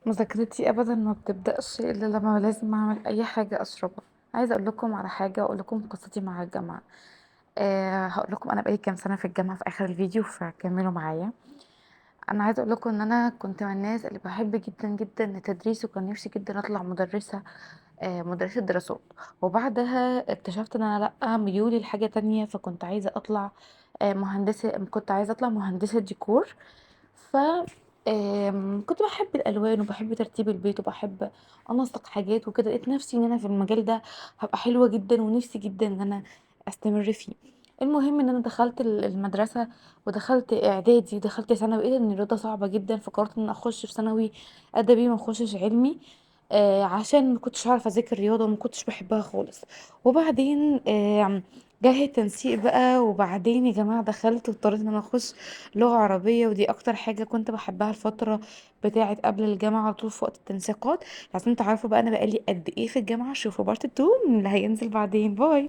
مذاكرتي ابدا ما بتبداش الا لما لازم اعمل اي حاجه اشربها. عايزه اقول لكم على حاجه واقول لكم قصتي مع الجامعه. هقول لكم انا بقالي كام سنه في الجامعه في اخر الفيديو فكملوا معايا. انا عايزه اقول لكم ان انا كنت من الناس اللي بحب جدا جدا التدريس وكان نفسي جدا اطلع مدرسه، مدرسه دراسات. وبعدها اكتشفت ان انا لا ميولي لحاجه تانية فكنت عايزه اطلع مهندسه، كنت عايزه اطلع مهندسه ديكور. ف كنت بحب الالوان وبحب ترتيب البيت وبحب انسق حاجات وكده، لقيت نفسي ان انا في المجال ده هبقى حلوه جدا ونفسي جدا ان انا استمر فيه. المهم ان انا دخلت المدرسه ودخلت اعدادي ودخلت ثانوي، لقيت ان الرياضه صعبه جدا فقررت ان اخش في ثانوي ادبي ما اخشش علمي. عشان ما كنتش عارفه اذاكر رياضه وما كنتش بحبها خالص. وبعدين جه التنسيق بقى، وبعدين يا جماعه دخلت واضطريت ان انا اخش لغة عربية، ودي أكتر حاجة كنت بحبها الفترة بتاعت قبل الجامعة على طول في وقت التنسيقات. عشان تعرفوا بقى أنا بقالي قد إيه في الجامعة، شوفوا بارت 2 اللي هينزل بعدين. باي.